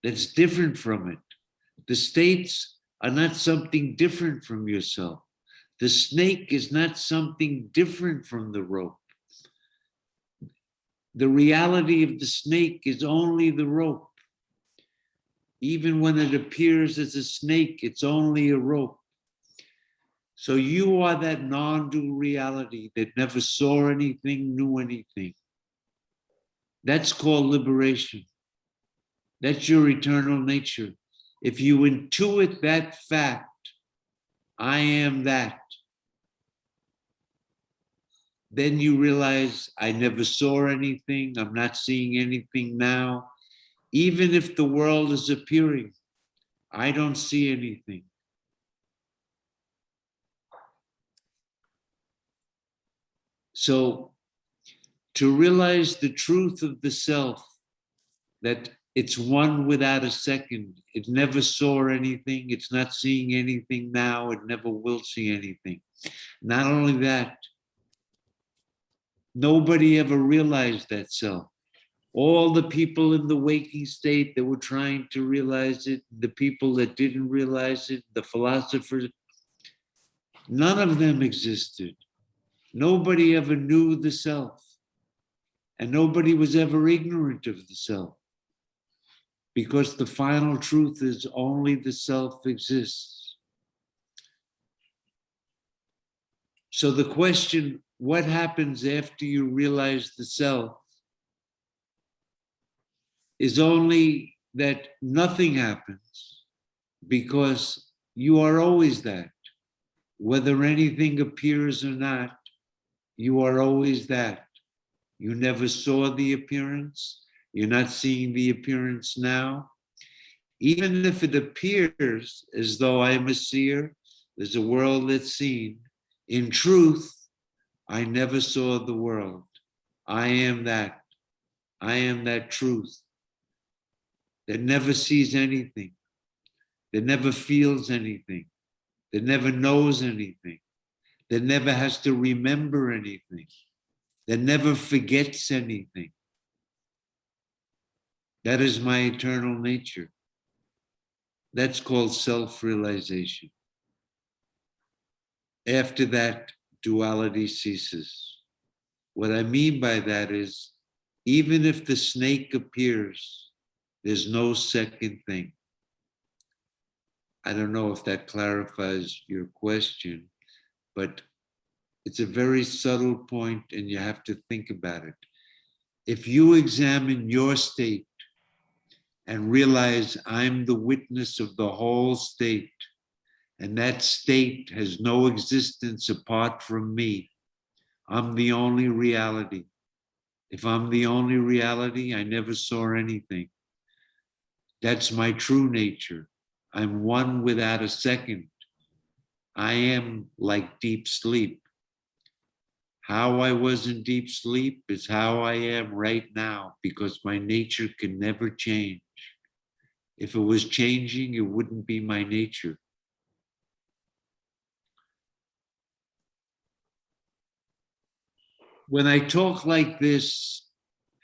S2: that's different from it. The states are not something different from yourself. The snake is not something different from the rope. The reality of the snake is only the rope. Even when it appears as a snake, it's only a rope. So you are that non-dual reality that never saw anything, knew anything. That's called liberation. That's your eternal nature. If you intuit that fact, I am that, then you realize I never saw anything, I'm not seeing anything now. Even if the world is appearing, I don't see anything. So to realize the truth of the self, that it's one without a second, it never saw anything, it's not seeing anything now, it never will see anything. Not only that, nobody ever realized that self. All the people in the waking state that were trying to realize it, the people that didn't realize it, the philosophers, none of them existed. Nobody ever knew the self. And nobody was ever ignorant of the self. Because the final truth is only the self exists. So the question, what happens after you realize the self, is only that nothing happens, because you are always that. Whether anything appears or not, you are always that. You never saw the appearance. You're not seeing the appearance now. Even if it appears as though I'm a seer, there's a world that's seen. In truth, I never saw the world. I am that. I am that truth that never sees anything, that never feels anything, that never knows anything, that never has to remember anything, that never forgets anything. That is my eternal nature. That's called self-realization. After that, duality ceases. What I mean by that is, even if the snake appears, there's no second thing. I don't know if that clarifies your question, but it's a very subtle point and you have to think about it. If you examine your state and realize I'm the witness of the whole state, And that state has no existence apart from me. I'm the only reality. If I'm the only reality, I never saw anything. That's my true nature. I'm one without a second. I am like deep sleep. How I was in deep sleep is how I am right now, because my nature can never change. If it was changing, it wouldn't be my nature. When I talk like this,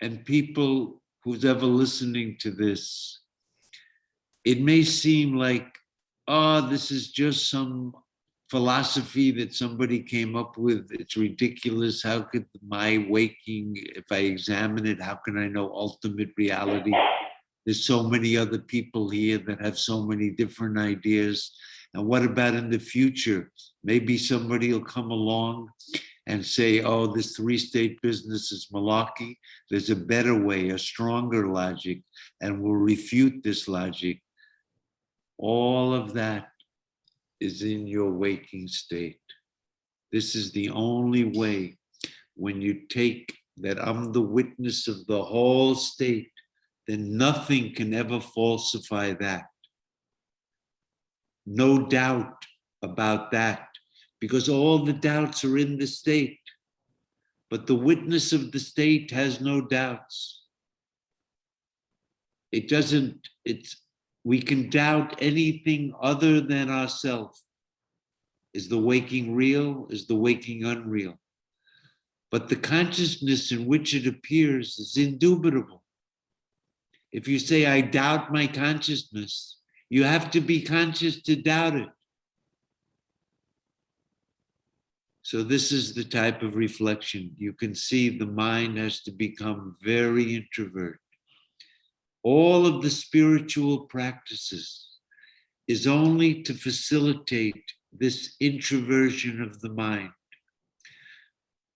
S2: and people who's ever listening to this, it may seem like, oh, this is just some philosophy that somebody came up with. It's ridiculous. How could my waking, if I examine it, how can I know ultimate reality? There's so many other people here that have so many different ideas. And what about in the future? Maybe somebody will come along and say, oh, this three-state business is malarkey. There's a better way, a stronger logic, and we'll refute this logic. All of that is in your waking state. This is the only way. When you take that I'm the witness of the whole state, then nothing can ever falsify that. No doubt about that, because all the doubts are in the state. But the witness of the state has no doubts. It doesn't, we can doubt anything other than ourselves. Is the waking real? Is the waking unreal? But the consciousness in which it appears is indubitable. If you say, I doubt my consciousness, you have to be conscious to doubt it. So this is the type of reflection. You can see the mind has to become very introvert. All of the spiritual practices is only to facilitate this introversion of the mind.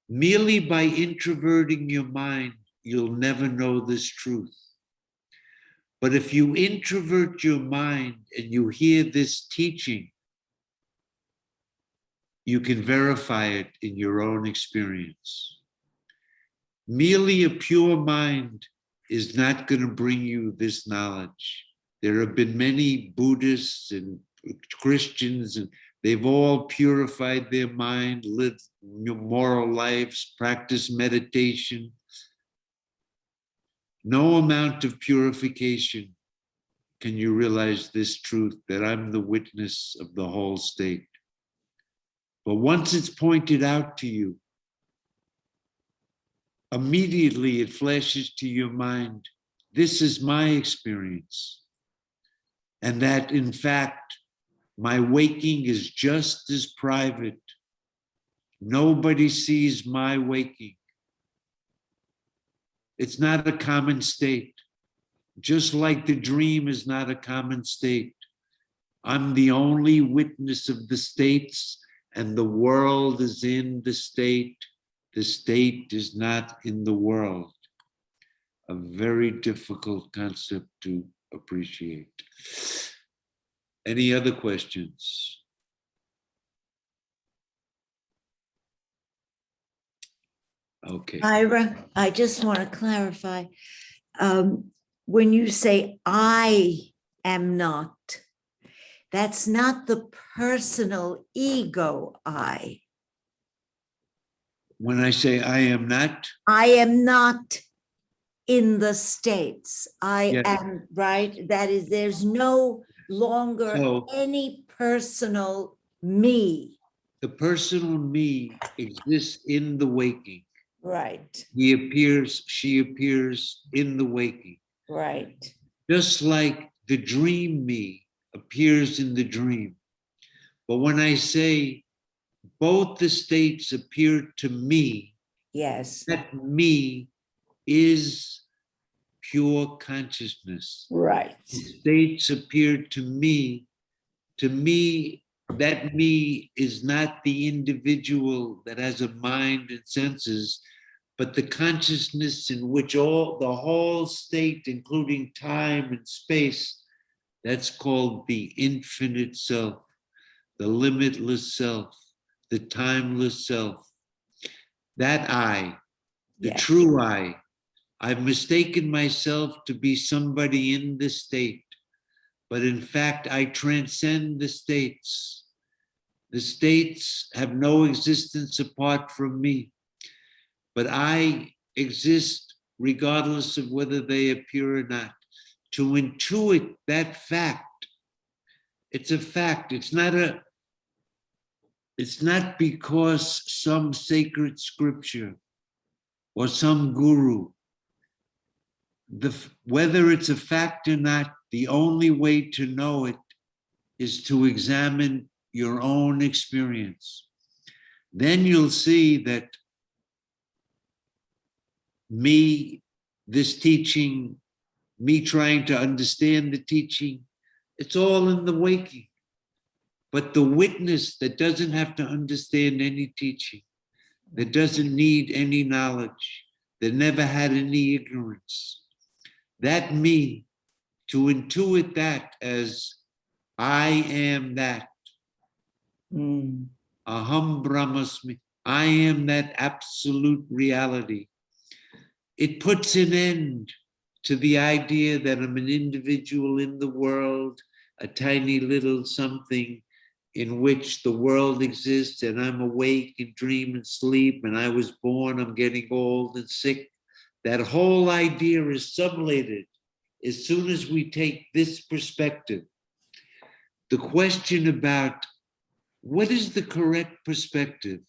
S2: Merely by introverting your mind, you'll never know this truth. But if you introvert your mind and you hear this teaching, you can verify it in your own experience. Merely a pure mind is not going to bring you this knowledge. There have been many Buddhists and Christians, and they've all purified their mind, lived moral lives, practiced meditation. No amount of purification can you realize this truth, that I'm the witness of the whole state. But once it's pointed out to you, immediately it flashes to your mind, this is my experience. And that in fact, my waking is just as private. Nobody sees my waking. It's not a common state. Just like the dream is not a common state. I'm the only witness of the states, and the world is in the state. The state is not in the world. A very difficult concept to appreciate. Any other questions? Okay.
S3: Ira, I just want to clarify. When you say I am not, that's not the personal ego I.
S2: When I say I am not
S3: In the states. I
S2: Yes.
S3: am, right? That is, there's no longer
S2: So-
S3: any personal me.
S2: the personal me exists in the waking.
S3: Right,
S2: He appears, she appears in the waking.
S3: right.
S2: Just like the dream me appears in the dream. But when I say both the states appear to me,
S3: Yes,
S2: that me is pure consciousness.
S3: right,
S2: The states appear to me, that me is not the individual that has a mind and senses, but the consciousness in which the whole state, including time and space, that's called the infinite self. the limitless self, the timeless self. That I, the
S3: Yes.
S2: true I. I've mistaken myself to be somebody in this state, but in fact, I transcend the states. The states have no existence apart from me, but I exist regardless of whether they appear or not. To intuit that fact, it's a fact. It's not because some sacred scripture or some guru. Whether it's a fact or not, the only way to know it is to examine your own experience. Then you'll see that this teaching, me trying to understand the teaching, it's all in the waking. But the witness that doesn't have to understand any teaching, that doesn't need any knowledge, that never had any ignorance, that me, to intuit that as I am that.
S3: Mm.
S2: Aham Brahmasmi. I am that absolute reality. It puts an end to the idea that I'm an individual in the world, a tiny little something in which the world exists and I'm awake and dream and sleep and I was born, I'm getting old and sick. That whole idea is sublated as soon as we take this perspective. The question about what is the correct perspective,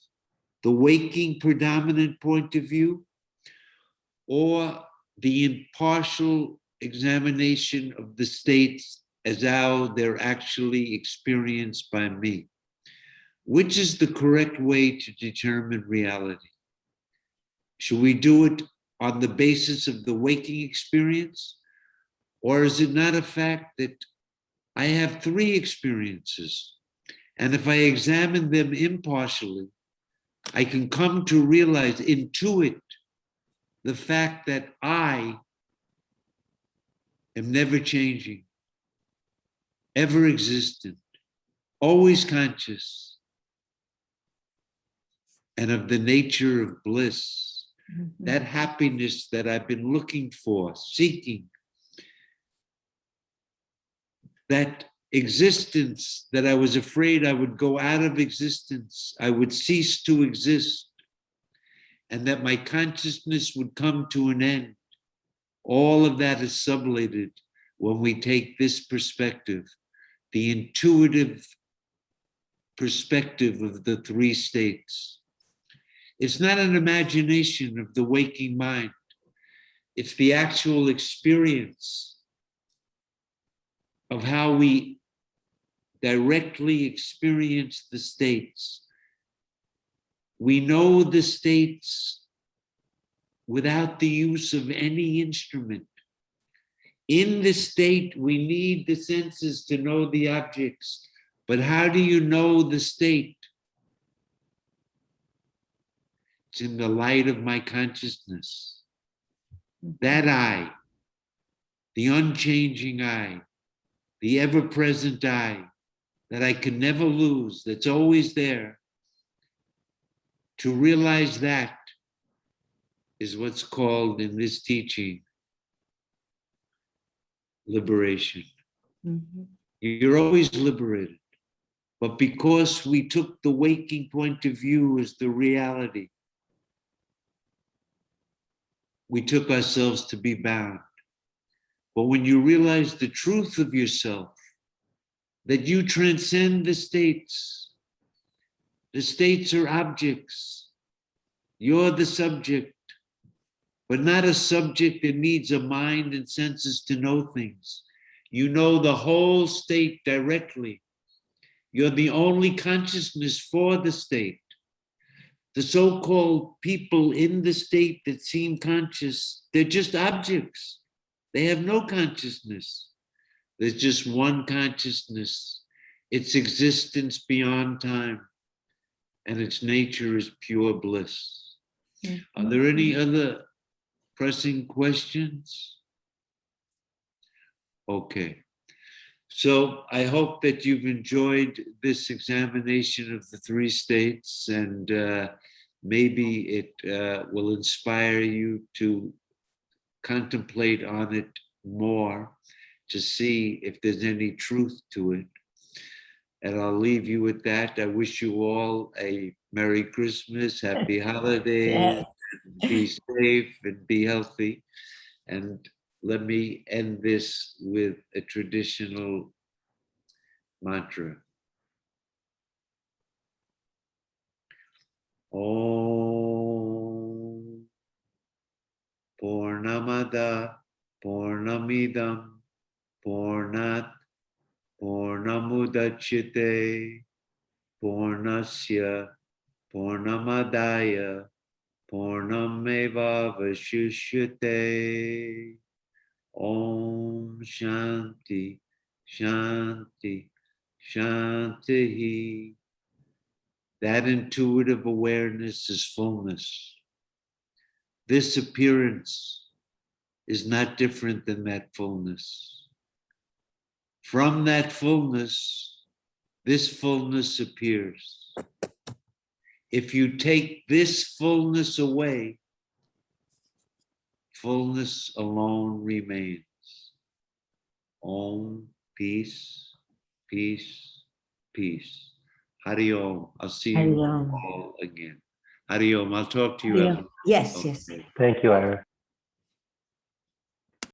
S2: the waking predominant point of view, or the impartial examination of the states as how they're actually experienced by me? Which is the correct way to determine reality? Should we do it on the basis of the waking experience? Or is it not a fact that I have three experiences? And if I examine them impartially, I can come to realize, intuit the fact that I am never changing, ever existent, always conscious, and of the nature of bliss, that happiness that I've been looking for, seeking, that existence that I was afraid I would go out of existence, I would cease to exist, and that my consciousness would come to an end. All of that is sublated when we take this perspective, the intuitive perspective of the three states. It's not an imagination of the waking mind. It's the actual experience of how we directly experience the states. We know the states without the use of any instrument. In the state, we need the senses to know the objects. But how do you know the state? It's in the light of my consciousness. That I, the unchanging I, the ever-present I, that I can never lose, that's always there. To realize that is what's called in this teaching liberation.
S3: Mm-hmm.
S2: You're always liberated. But because we took the waking point of view as the reality, we took ourselves to be bound. But when you realize the truth of yourself, that you transcend the states are objects. You're the subject, but not a subject that needs a mind and senses to know things. You know the whole state directly. You're the only consciousness for the state. The so-called people in the state that seem conscious, they're just objects. They have no consciousness. There's just one consciousness, its existence beyond time, and its nature is pure bliss. Mm-hmm. Are there any other pressing questions? Okay. So I hope that you've enjoyed this examination of the three states, and maybe it will inspire you to contemplate on it more, to see if there's any truth to it. And I'll leave you with that. I wish you all a Merry Christmas, Happy Holidays, be safe and be healthy. And let me end this with a traditional mantra. Om Purnamada Purnamidam Purnat Purnamudachyate Purnasya Purnamadaya Purnameva Vashishyate. Om Shanti Shanti Shanti. That intuitive awareness is fullness. This appearance is not different than that fullness. From that fullness, this fullness appears. If you take this fullness away, fullness alone remains. Om, peace, peace, peace. Hari Om. I'll see you
S3: Hari Om.
S2: all again. Hari Om. I'll talk to you.
S3: Hari Om.
S2: after.
S3: Yes, yes.
S2: Okay.
S1: Thank you, Ira.